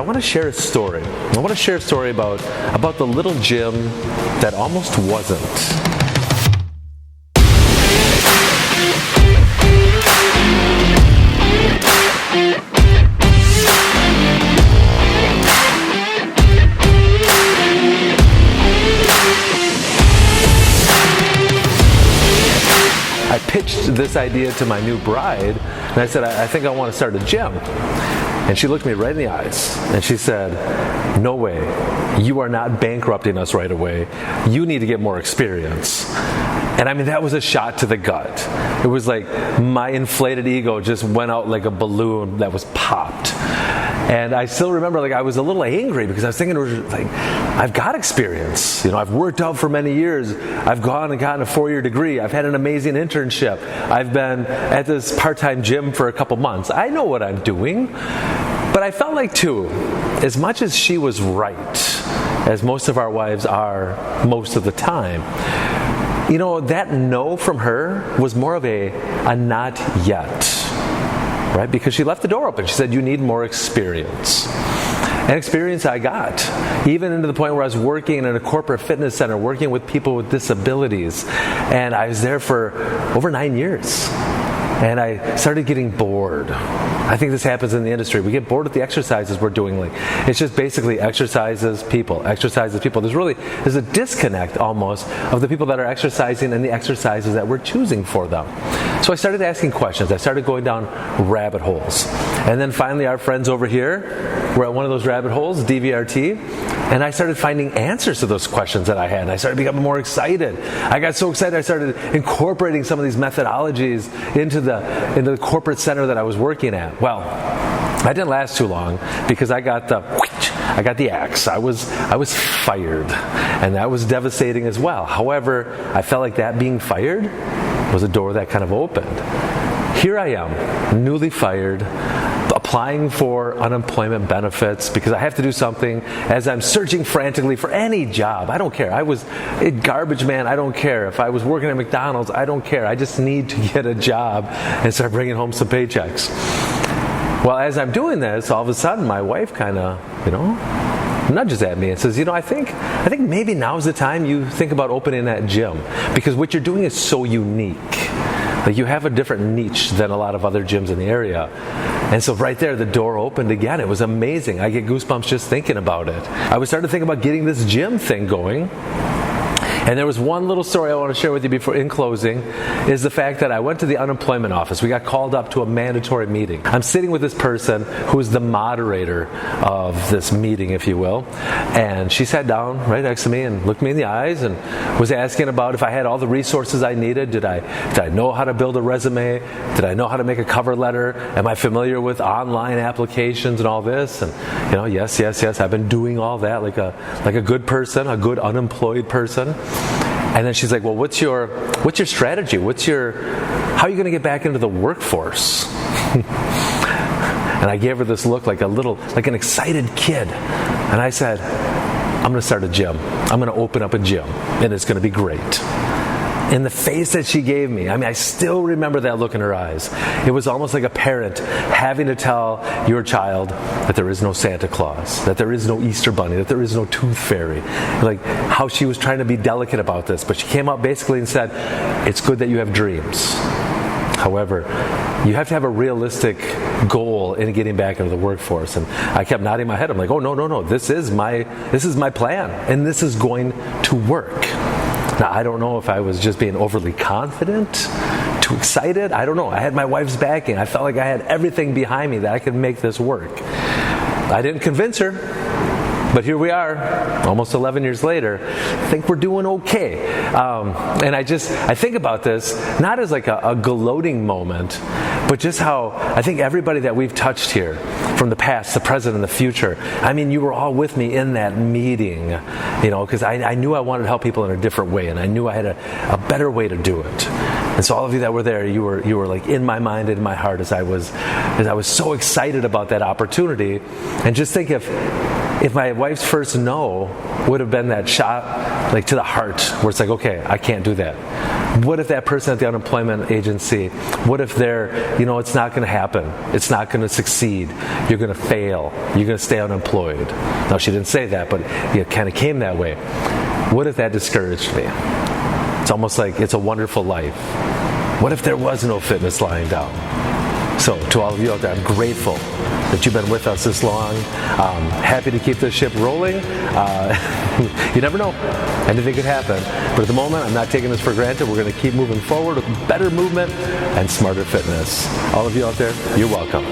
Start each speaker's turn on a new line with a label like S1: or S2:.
S1: I want to share a story. I want to share a story about the little gym that almost wasn't. I pitched this idea to my new bride, and I said, I think I want to start a gym. And she looked me right in the eyes, and she said, "No way. You are not bankrupting us right away. You need to get more experience." And I mean, that was a shot to the gut. It was like my inflated ego just went out like a balloon that was popped. And I still remember, like, I was a little angry because I was thinking, like, I've got experience. You know, I've worked out for many years. I've gone and gotten a 4-year degree. I've had an amazing internship. I've been at this part-time gym for a couple months. I know what I'm doing. But I felt like, too, as much as she was right, as most of our wives are most of the time, you know, that no from her was more of a not yet. Right? Because she left the door open. She said, "You need more experience." And experience I got, even into the point where I was working in a corporate fitness center, working with people with disabilities. And I was there for over 9 years. And I started getting bored. I think this happens in the industry. We get bored with the exercises we're doing. Like, it's just basically exercises, people. There's a disconnect almost of the people that are exercising and the exercises that we're choosing for them. So I started asking questions. I started going down rabbit holes. And then finally our friends over here were at one of those rabbit holes, DVRT, and I started finding answers to those questions that I had. And I started becoming more excited. I got so excited I started incorporating some of these methodologies into the corporate center that I was working at. Well, I didn't last too long because I got the axe. I was fired, and that was devastating as well. However, I felt like that being fired was a door that kind of opened. Here I am, newly fired, applying for unemployment benefits because I have to do something as I'm searching frantically for any job. I don't care. I was a garbage man. I don't care. If I was working at McDonald's, I don't care. I just need to get a job and start bringing home some paychecks. Well, as I'm doing this, all of a sudden my wife kind of, nudges at me and says, I think maybe now's the time you think about opening that gym, because what you're doing is so unique. Like, you have a different niche than a lot of other gyms in the area. And so right there, the door opened again. It was amazing. I get goosebumps just thinking about it. I was starting to think about getting this gym thing going. And there was one little story I want to share with you before, in closing, is the fact that I went to the unemployment office. We got called up to a mandatory meeting. I'm sitting with this person who is the moderator of this meeting, if you will. And she sat down right next to me and looked me in the eyes and was asking about if I had all the resources I needed. Did I know how to build a resume? Did I know how to make a cover letter? Am I familiar with online applications and all this? And yes, I've been doing all that like a good person, a good unemployed person. And then she's like, "Well, what's your strategy? How are you going to get back into the workforce?" And I gave her this look like an excited kid. And I said, "I'm going to start a gym. I'm going to open up a gym, and it's going to be great." In the face that she gave me, I still remember that look in her eyes. It was almost like a parent having to tell your child that there is no Santa Claus, that there is no Easter Bunny, that there is no Tooth Fairy. Like, how she was trying to be delicate about this, but she came out basically and said, "It's good that you have dreams. However, you have to have a realistic goal in getting back into the workforce." And I kept nodding my head. I'm like, "Oh, no, this is my plan, and this is going to work." Now, I don't know if I was just being overly confident, too excited. I don't know. I had my wife's backing. I felt like I had everything behind me that I could make this work. I didn't convince her, but here we are, almost 11 years later. I think we're doing okay. And I think about this not as like a gloating moment, but just how I think everybody that we've touched here, from the past, the present, and the future, you were all with me in that meeting, because I knew I wanted to help people in a different way, and I knew I had a better way to do it. And so all of you that were there, you were like in my mind and in my heart as I was so excited about that opportunity. And just think if my wife's first no would have been that shot like to the heart, where it's like, okay, I can't do that. What if that person at the unemployment agency, what if they're, it's not going to happen. It's not going to succeed. You're going to fail. You're going to stay unemployed. Now, she didn't say that, but it kind of came that way. What if that discouraged me? It's almost like It's a Wonderful Life. What if there was no fitness lying down? So to all of you out there, I'm grateful that you've been with us this long. Happy to keep this ship rolling. You never know. Anything could happen. But at the moment, I'm not taking this for granted. We're going to keep moving forward with better movement and smarter fitness. All of you out there, you're welcome.